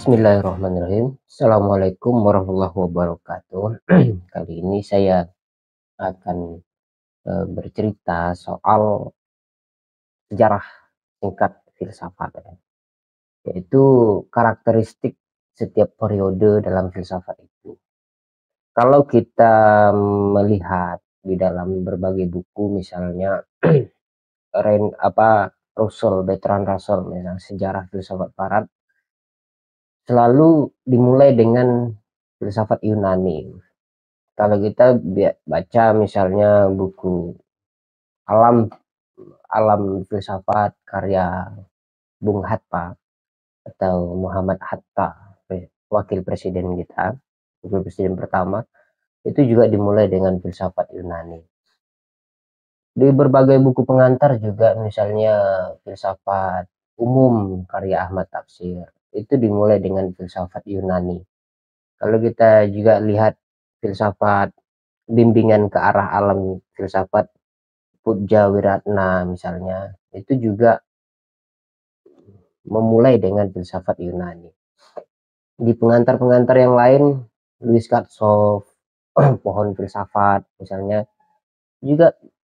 Bismillahirrahmanirrahim. Assalamualaikum warahmatullahi wabarakatuh. Kali ini saya akan bercerita soal sejarah singkat filsafat, ya. Yaitu karakteristik setiap periode dalam filsafat itu. Kalau kita melihat di dalam berbagai buku, misalnya Bertrand Russell, misalnya sejarah filsafat Barat, selalu dimulai dengan filsafat Yunani. Kalau kita baca misalnya buku Alam Alam Filsafat karya Bung Hatta atau Muhammad Hatta, wakil presiden kita, wakil presiden pertama, itu juga dimulai dengan filsafat Yunani. Di berbagai buku pengantar juga, misalnya filsafat umum karya Ahmad Tafsir, itu dimulai dengan filsafat Yunani. Kalau kita juga lihat filsafat bimbingan ke arah alam, filsafat Pujja Wiratna misalnya, itu juga memulai dengan filsafat Yunani. Di pengantar-pengantar yang lain, Louis Katsoff, pohon filsafat misalnya, juga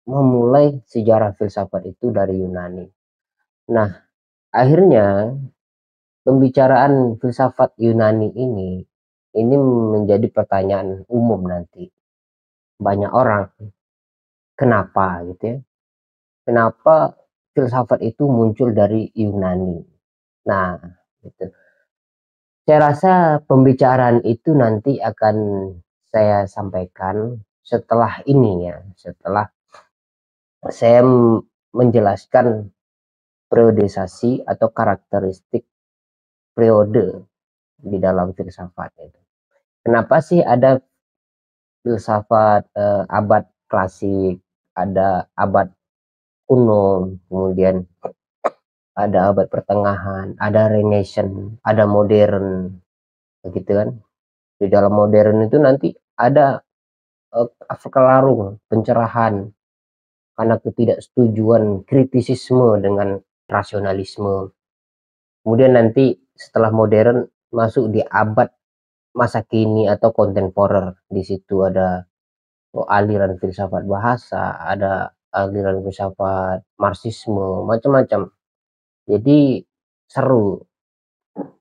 memulai sejarah filsafat itu dari Yunani. Nah, akhirnya pembicaraan filsafat Yunani ini menjadi pertanyaan umum nanti. Banyak orang, kenapa gitu ya? Kenapa filsafat itu muncul dari Yunani? Nah, gitu. Saya rasa pembicaraan itu nanti akan saya sampaikan setelah ini, ya, setelah saya menjelaskan periodisasi atau karakteristik periode di dalam filsafat itu. Kenapa sih ada filsafat abad klasik, ada abad kuno, kemudian ada abad pertengahan, ada Renaissance, ada modern, begitu kan? Di dalam modern itu nanti ada kelarung, pencerahan, karena ketidaksetujuan, kritisisme dengan rasionalisme. Kemudian nanti setelah modern masuk di abad masa kini atau kontemporer. Di situ ada aliran filsafat bahasa, ada aliran filsafat marxisme, macam-macam. Jadi seru.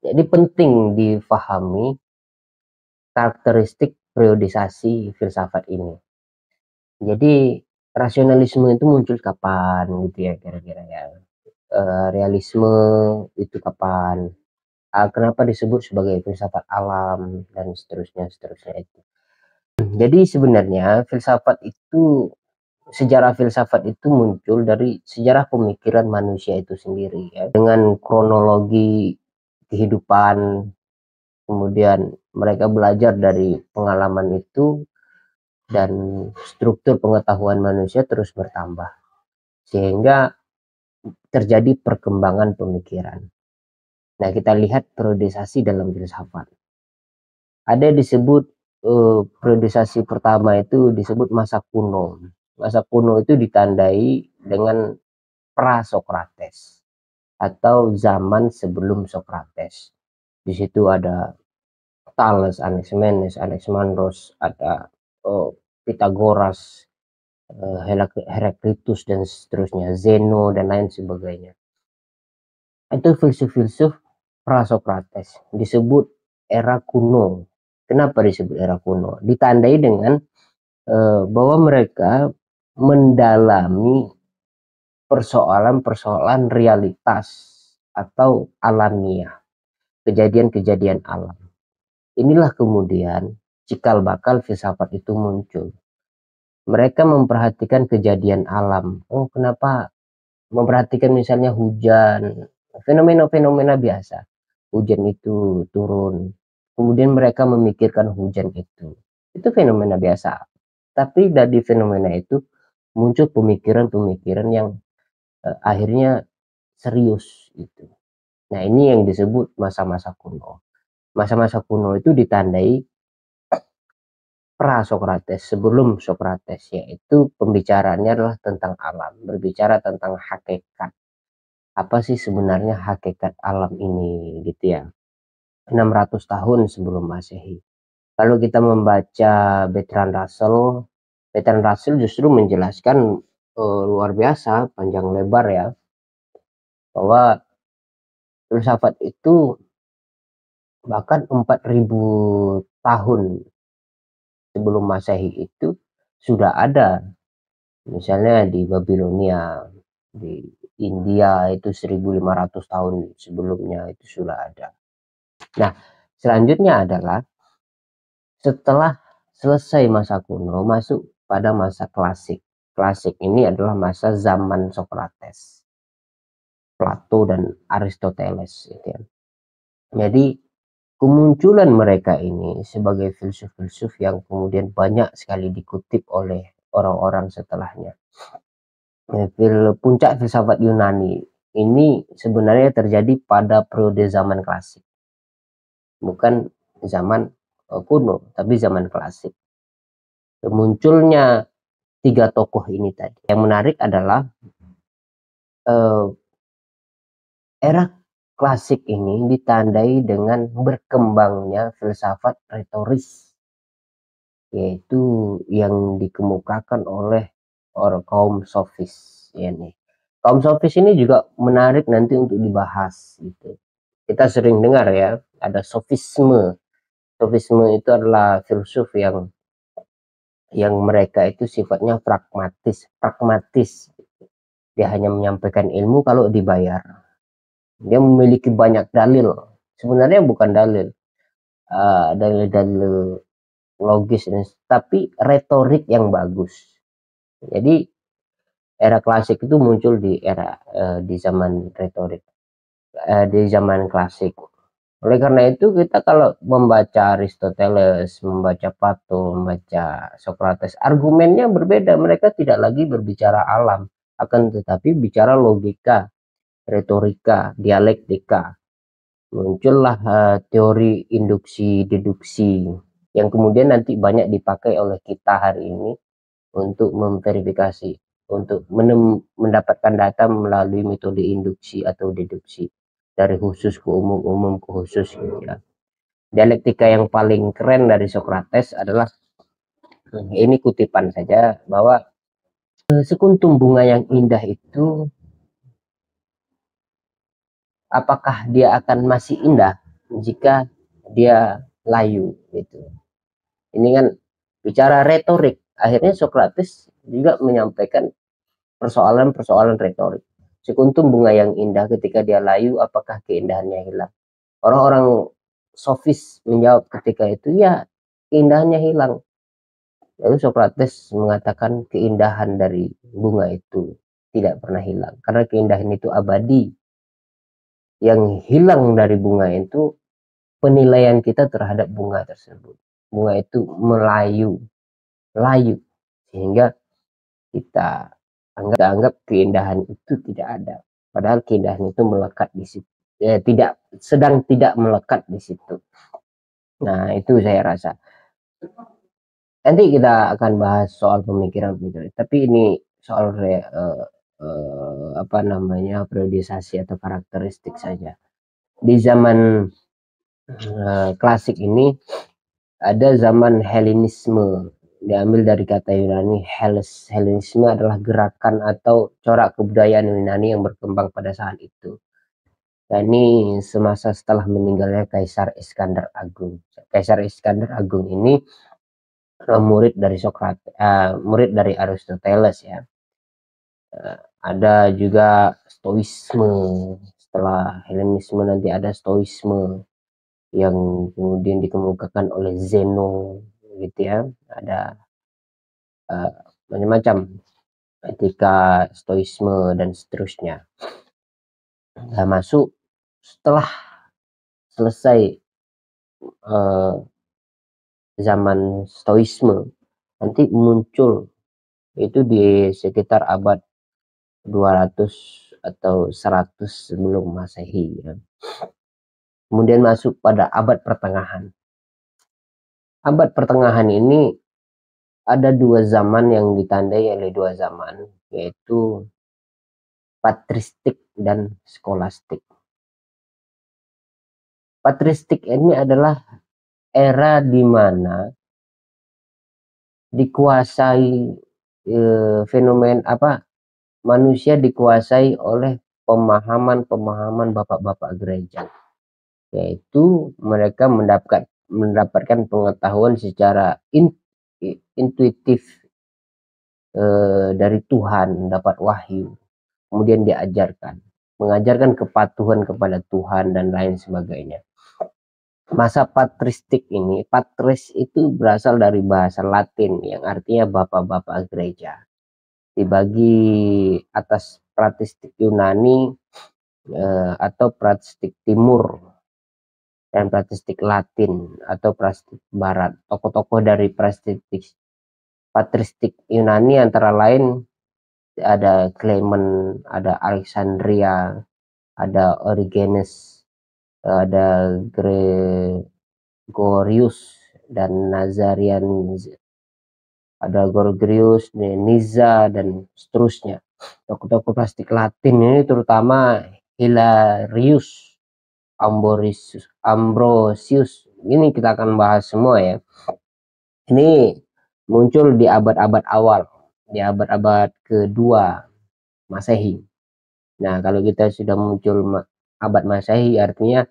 Jadi penting difahami karakteristik periodisasi filsafat ini. Jadi rasionalisme itu muncul kapan gitu ya, kira-kira ya. Realisme itu kapan? Kenapa disebut sebagai filsafat alam dan seterusnya itu. Jadi sebenarnya sejarah filsafat itu muncul dari sejarah pemikiran manusia itu sendiri, ya. Dengan kronologi kehidupan, kemudian mereka belajar dari pengalaman itu, dan struktur pengetahuan manusia terus bertambah sehingga terjadi perkembangan pemikiran. Nah, kita lihat periodisasi dalam filsafat. Ada disebut periodisasi pertama itu disebut masa kuno. Masa kuno itu ditandai dengan pra-Sokrates atau zaman sebelum Sokrates. Di situ ada Thales, Anaximenes, Anaximandros, ada Pythagoras, Heraklitus dan seterusnya, Zeno dan lain sebagainya. Itu filsuf-filsuf pra-Sokrates, disebut era kuno. Kenapa disebut era kuno? Ditandai dengan bahwa mereka mendalami persoalan-persoalan realitas atau alamiah, kejadian-kejadian alam. Inilah kemudian cikal bakal filsafat itu muncul. Mereka memperhatikan kejadian alam. Oh, kenapa? Memperhatikan misalnya hujan, fenomena-fenomena biasa. Hujan itu turun. Kemudian mereka memikirkan hujan itu. Itu fenomena biasa. Tapi dari fenomena itu muncul pemikiran-pemikiran yang akhirnya serius itu. Nah, ini yang disebut masa-masa kuno. Masa-masa kuno itu ditandai pra-Sokrates, sebelum Sokrates, yaitu pembicaraannya adalah tentang alam, berbicara tentang hakikat. Apa sih sebenarnya hakikat alam ini, gitu ya. 600 tahun sebelum Masehi. Kalau kita membaca Bertrand Russell justru menjelaskan luar biasa panjang lebar ya, bahwa filsafat itu bahkan 4000 tahun sebelum Masehi itu sudah ada. Misalnya di Babilonia, di India itu 1500 tahun sebelumnya itu sudah ada. Nah, selanjutnya adalah setelah selesai masa kuno masuk pada masa klasik. Klasik ini adalah masa zaman Socrates, Plato dan Aristoteles gitu ya. Jadi kemunculan mereka ini sebagai filsuf-filsuf yang kemudian banyak sekali dikutip oleh orang-orang setelahnya. Puncak filsafat Yunani ini sebenarnya terjadi pada periode zaman klasik, bukan zaman kuno, tapi zaman klasik. Munculnya tiga tokoh ini tadi. Yang menarik adalah era klasik ini ditandai dengan berkembangnya filsafat retoris, yaitu yang dikemukakan oleh orang kaum sofis ya nih. Kaum sofis ini juga menarik nanti untuk dibahas gitu. Kita sering dengar ya, ada sofisme. Sofisme itu adalah filsuf yang mereka itu sifatnya pragmatis. Dia hanya menyampaikan ilmu kalau dibayar. Dia memiliki banyak dalil. Sebenarnya bukan dalil, dalil-dalil logis, tapi retorik yang bagus. Jadi era klasik itu muncul di zaman retorik, di zaman klasik. Oleh karena itu kita kalau membaca Aristoteles, membaca Plato, membaca Socrates, argumennya berbeda. Mereka tidak lagi berbicara alam, akan tetapi bicara logika, retorika, dialektika. Muncullah teori induksi deduksi yang kemudian nanti banyak dipakai oleh kita hari ini untuk memverifikasi, untuk mendapatkan data melalui metode induksi atau deduksi dari khusus ke umum, umum ke khusus gitu ya. Dialektika yang paling keren dari Socrates adalah, ini kutipan saja, bahwa sekuntum bunga yang indah itu apakah dia akan masih indah jika dia layu gitu. Ini kan bicara retorik. Akhirnya Socrates juga menyampaikan persoalan-persoalan retorik. Sekuntum bunga yang indah ketika dia layu, apakah keindahannya hilang? Orang-orang sofis menjawab ketika itu, ya keindahannya hilang. Lalu Socrates mengatakan keindahan dari bunga itu tidak pernah hilang. Karena keindahan itu abadi. Yang hilang dari bunga itu penilaian kita terhadap bunga tersebut. Bunga itu layu. Sehingga kita anggap keindahan itu tidak ada. Padahal keindahan itu melekat di situ. Tidak melekat di situ. Nah, itu saya rasa. Nanti kita akan bahas soal pemikiran. Tapi ini soal periodisasi atau karakteristik saja. Di zaman klasik ini ada zaman Helenisme, diambil dari kata Yunani Hellenes. Helenisme adalah gerakan atau corak kebudayaan Yunani yang berkembang pada saat itu. Dan ini semasa setelah meninggalnya Kaisar Iskandar Agung. Kaisar Iskandar Agung ini murid dari murid dari Aristoteles ya. Ada juga Stoisme. Setelah Helenisme nanti ada Stoisme yang kemudian dikemukakan oleh Zeno gitu ya. Ada macam-macam etika Stoisme dan seterusnya. Masuk setelah selesai zaman Stoisme, nanti muncul itu di sekitar abad 200 atau 100 sebelum Masehi ya. Kemudian masuk pada abad pertengahan. Abad pertengahan ini ada dua zaman yang ditandai oleh dua zaman, yaitu patristik dan skolastik. Patristik ini adalah era di mana dikuasai manusia dikuasai oleh pemahaman-pemahaman bapak-bapak gereja, yaitu mereka mendapatkan pengetahuan secara intuitif dari Tuhan, dapat wahyu, kemudian mengajarkan kepatuhan kepada Tuhan dan lain sebagainya. Masa patristik ini, patris itu berasal dari bahasa Latin yang artinya bapak-bapak gereja. Dibagi atas patristik Yunani atau patristik Timur dan patristik Latin atau patristik Barat. Tokoh-tokoh dari patristik Yunani antara lain ada Clement, ada Alexandria, ada Origenes, ada Gregorius dan Nazarian, ada Gorgius, Niza dan seterusnya. Tokoh-tokoh plastik Latin ini terutama Hilarius, Ambrosius. Ini kita akan bahas semua ya. Ini muncul di abad-abad awal, di abad-abad kedua Masehi. Nah, kalau kita sudah muncul abad Masehi, artinya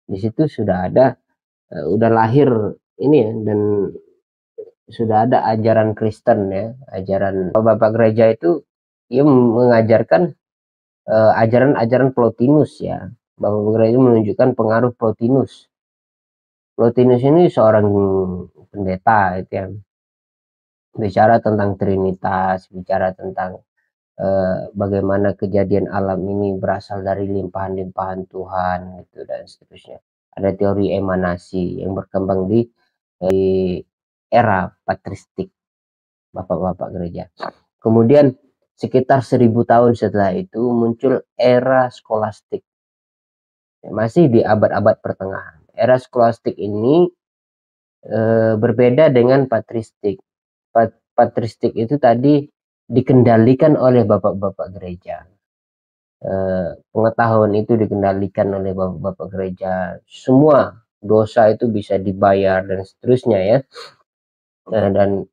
di situ sudah ada udah lahir ini ya, dan sudah ada ajaran Kristen ya, ajaran bapak gereja itu ia mengajarkan ajaran-ajaran Plotinus ya. Bapak gereja menunjukkan pengaruh Plotinus. Plotinus ini seorang pendeta itu yang bicara tentang Trinitas, bicara tentang bagaimana kejadian alam ini berasal dari limpahan-limpahan Tuhan gitu dan seterusnya. Ada teori emanasi yang berkembang di era patristik bapak-bapak gereja. Kemudian sekitar 1000 tahun setelah itu muncul era skolastik. Masih di abad-abad pertengahan. Era skolastik ini berbeda dengan patristik. Patristik itu tadi dikendalikan oleh bapak-bapak gereja. Pengetahuan itu dikendalikan oleh bapak-bapak gereja. Semua dosa itu bisa dibayar dan seterusnya ya. Dan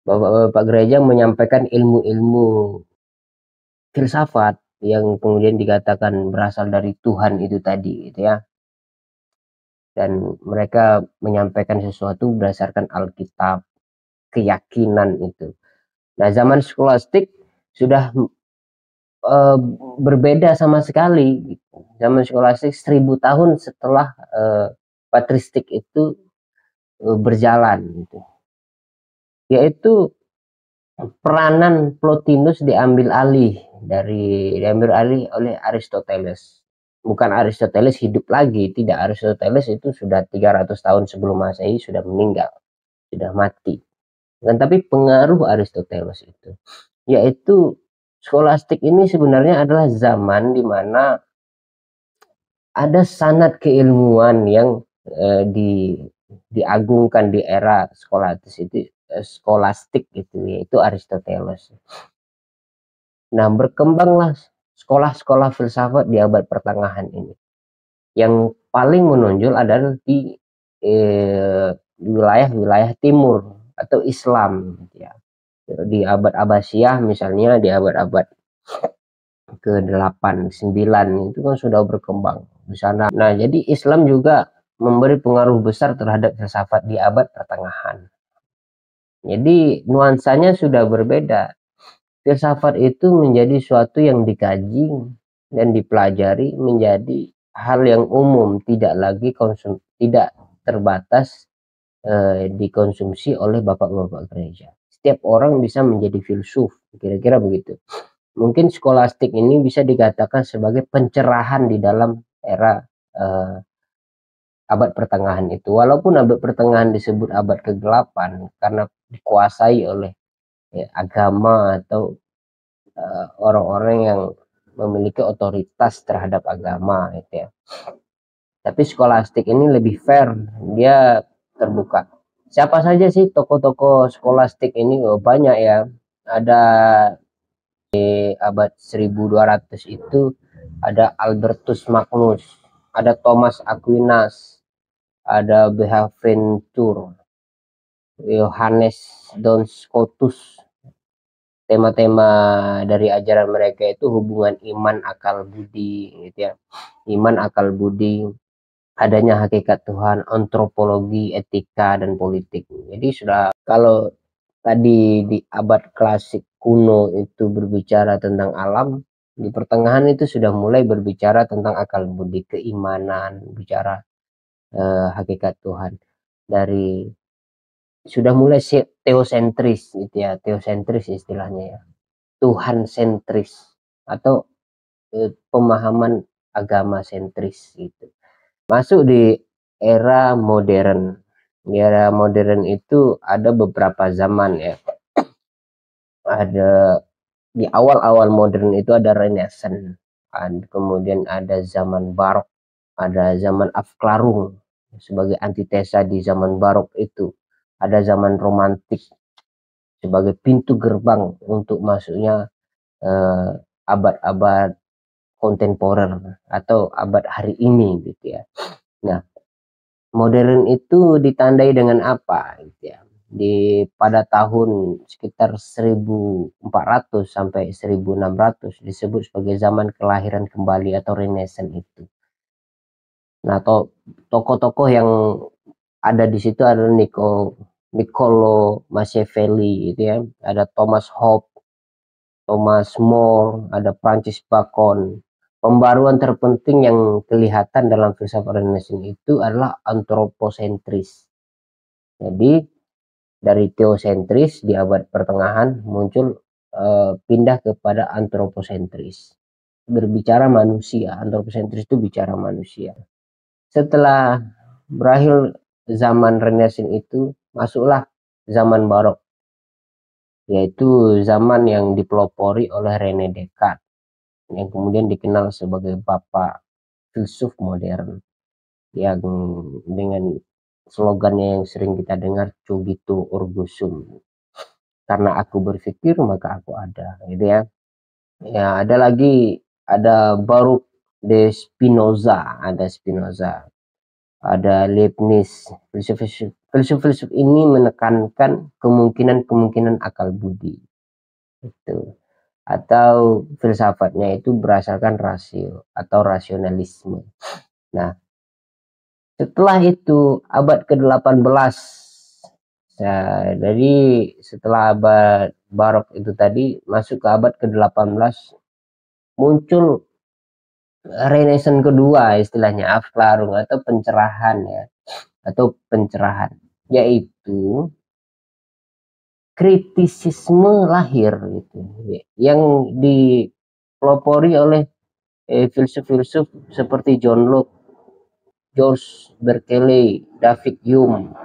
bapak-bapak gereja menyampaikan ilmu-ilmu filsafat yang kemudian dikatakan berasal dari Tuhan itu tadi gitu ya. Dan mereka menyampaikan sesuatu berdasarkan Alkitab, keyakinan itu. Nah, zaman skolastik sudah berbeda sama sekali. Zaman skolastik 1000 tahun setelah patristik itu berjalan gitu. Yaitu peranan Plotinus diambil alih oleh Aristoteles. Bukan Aristoteles hidup lagi, tidak. Aristoteles itu sudah 300 tahun sebelum Masehi sudah meninggal, sudah mati. Dan tapi pengaruh Aristoteles itu, yaitu skolastik ini sebenarnya adalah zaman di mana ada sanad keilmuan yang diagungkan di era skolastik itu, yaitu Aristoteles. Nah, berkembanglah sekolah-sekolah filsafat di abad pertengahan ini. Yang paling menonjol adalah di wilayah-wilayah timur atau Islam ya. Di abad Abbasiyah misalnya, di abad-abad ke-8, 9 itu kan sudah berkembang di sana. Nah, jadi Islam juga memberi pengaruh besar terhadap filsafat di abad pertengahan. Jadi nuansanya sudah berbeda. Filsafat itu menjadi suatu yang dikaji dan dipelajari menjadi hal yang umum, tidak terbatas dikonsumsi oleh bapak-bapak gereja. Setiap orang bisa menjadi filsuf, kira-kira begitu. Mungkin skolastik ini bisa dikatakan sebagai pencerahan di dalam era abad pertengahan itu. Walaupun abad pertengahan disebut abad ke-8 karena dikuasai oleh agama atau orang-orang yang memiliki otoritas terhadap agama gitu ya. Tapi skolastik ini lebih fair, dia terbuka. Siapa saja sih tokoh-tokoh skolastik ini? Oh, banyak ya. Ada di abad 1200 itu ada Albertus Magnus, ada Thomas Aquinas, ada Bonaventure, Yohanes Don Scotus. Tema-tema dari ajaran mereka itu hubungan iman, akal budi, gitu ya. Iman, akal budi, adanya hakikat Tuhan, antropologi, etika, dan politik. Jadi sudah, kalau tadi di abad klasik kuno itu berbicara tentang alam, di pertengahan itu sudah mulai berbicara tentang akal budi, keimanan, bicara hakikat Tuhan. Dari sudah mulai teosentris gitu ya, teosentris istilahnya ya, Tuhan sentris, atau pemahaman agama sentris gitu. Masuk di era modern. Di era modern itu ada beberapa zaman ya. Ada di awal-awal modern itu ada Renaissance, kemudian ada zaman Barok, ada zaman Afklarung sebagai antitesa di zaman Barok itu. Ada zaman Romantik sebagai pintu gerbang untuk masuknya abad-abad kontemporer atau abad hari ini gitu ya. Nah, modern itu ditandai dengan apa gitu ya. Pada tahun sekitar 1400 sampai 1600 disebut sebagai zaman kelahiran kembali atau Renaissance itu. Nah, tokoh-tokoh yang ada di situ adalah Niccolo Machiavelli gitu ya, ada Thomas Hobbes, Thomas More, ada Francis Bacon. Pembaruan terpenting yang kelihatan dalam filsafat Renaissance itu adalah antroposentris. Jadi dari teosentris di abad pertengahan muncul pindah kepada antroposentris. Berbicara manusia, antroposentris itu bicara manusia. Setelah berakhir zaman Renaissance itu, masuklah zaman Barok, yaitu zaman yang dipelopori oleh René Descartes, yang kemudian dikenal sebagai bapak filsuf modern, yang dengan slogannya yang sering kita dengar, cogito ergo sum, karena aku berpikir maka aku ada, gitu ya. Ya, ada lagi, ada Baruch de Spinoza, ada Leibniz. Filsuf-filsuf ini menekankan kemungkinan akal budi itu, atau filsafatnya itu berdasarkan rasio atau rasionalisme. Nah, setelah itu abad ke-18, jadi setelah abad Barok itu tadi masuk ke abad ke-18, muncul Renaissance kedua, istilahnya Afklarung atau pencerahan ya, atau pencerahan, yaitu kritisisme lahir gitu, yang dipelopori oleh filsuf-filsuf seperti John Locke, George Berkeley, David Hume,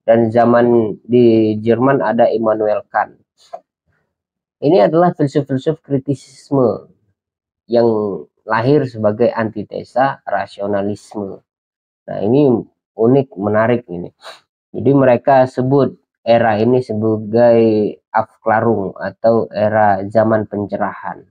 dan zaman di Jerman ada Immanuel Kant. Ini adalah filsuf-filsuf kritisisme yang lahir sebagai antitesa rasionalisme. Nah, ini unik, menarik ini. Jadi mereka sebut era ini sebagai Afklarung atau era zaman pencerahan.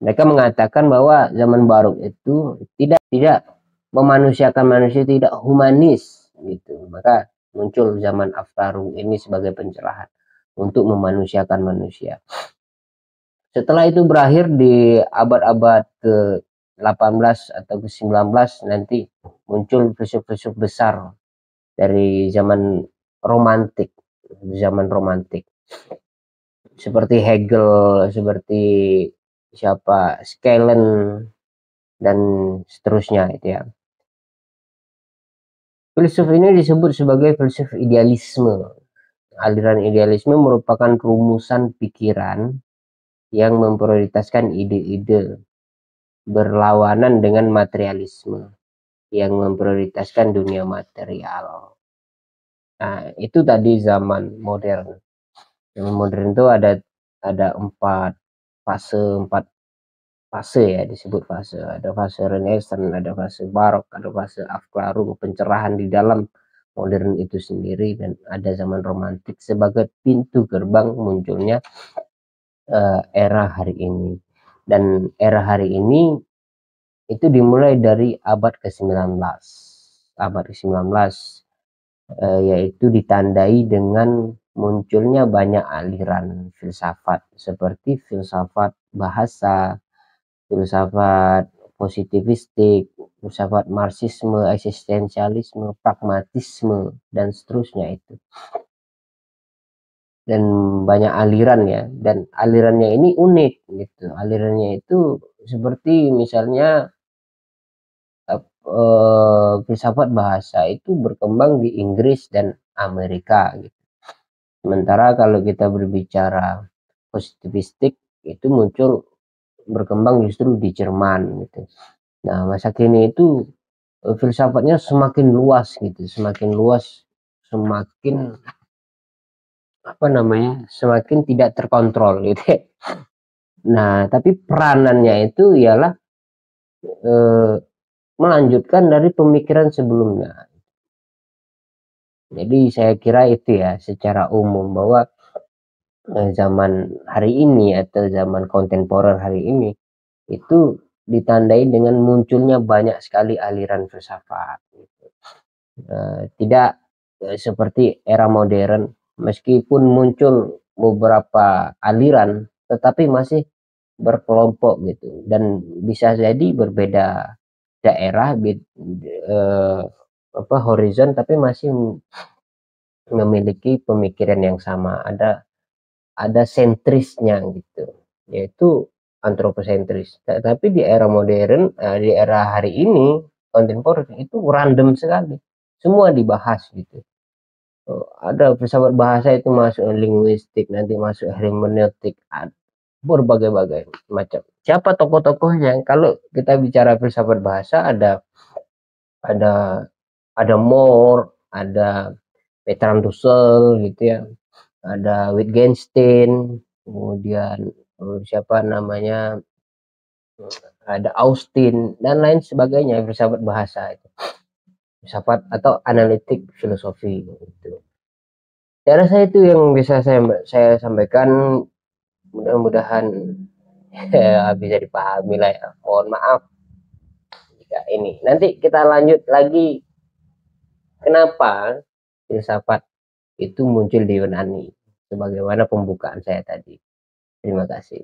Mereka mengatakan bahwa zaman Barok itu tidak memanusiakan manusia, tidak humanis gitu. Maka muncul zaman Afklarung ini sebagai pencerahan untuk memanusiakan manusia. Setelah itu berakhir di abad-abad ke-18 atau ke-19, nanti muncul filsuf-filsuf besar dari zaman romantik, seperti Hegel, seperti Schelling, dan seterusnya itu ya. Filsuf ini disebut sebagai filsuf idealisme. Aliran idealisme merupakan rumusan pikiran yang memprioritaskan ide-ide berlawanan dengan materialisme yang memprioritaskan dunia material. Nah, itu tadi zaman modern. Zaman modern itu ada empat fase ya, disebut fase. Ada fase Renaissance, ada fase Barok, ada fase Afklarung, pencerahan di dalam modern itu sendiri, dan ada zaman romantik sebagai pintu gerbang munculnya era hari ini. Dan era hari ini itu dimulai dari abad ke-19. abad ke-19, yaitu ditandai dengan munculnya banyak aliran filsafat seperti filsafat bahasa, filsafat positivistik, filsafat marxisme, eksistensialisme, pragmatisme, dan seterusnya itu. Dan banyak aliran ya, dan alirannya ini unik gitu. Alirannya itu seperti misalnya filsafat bahasa itu berkembang di Inggris dan Amerika gitu. Sementara kalau kita berbicara positivistik itu muncul berkembang justru di Jerman gitu. Nah, masa kini itu filsafatnya semakin luas gitu, semakin luas, semakin apa namanya, semakin tidak terkontrol gitu ya. Nah, tapi peranannya itu ialah eh, melanjutkan dari pemikiran sebelumnya. Jadi saya kira itu ya secara umum bahwa zaman hari ini atau zaman kontemporer hari ini itu ditandai dengan munculnya banyak sekali aliran filsafat gitu. Tidak seperti era modern, meskipun muncul beberapa aliran tetapi masih berkelompok gitu, dan bisa jadi berbeda daerah, horizon, tapi masih memiliki pemikiran yang sama, ada sentrisnya gitu, yaitu antroposentris. Tapi di era modern, di era hari ini kontemporer itu random sekali, semua dibahas gitu. Ada filsafat bahasa itu masuk linguistik, nanti masuk hermeneutik, berbagai-bagai macam. Siapa tokoh-tokohnya? Kalau kita bicara filsafat bahasa, ada ada Moore, ada Bertrand Russell gitu ya, ada Wittgenstein, kemudian siapa namanya, ada Austin dan lain sebagainya, filsafat bahasa itu, filsafat atau analitik filosofi gitu. Saya rasa itu yang bisa saya sampaikan, mudah-mudahan ya, bisa dipahami lah ya. Mohon maaf jika ini. Nanti kita lanjut lagi kenapa filsafat itu muncul di Yunani, sebagaimana pembukaan saya tadi. Terima kasih.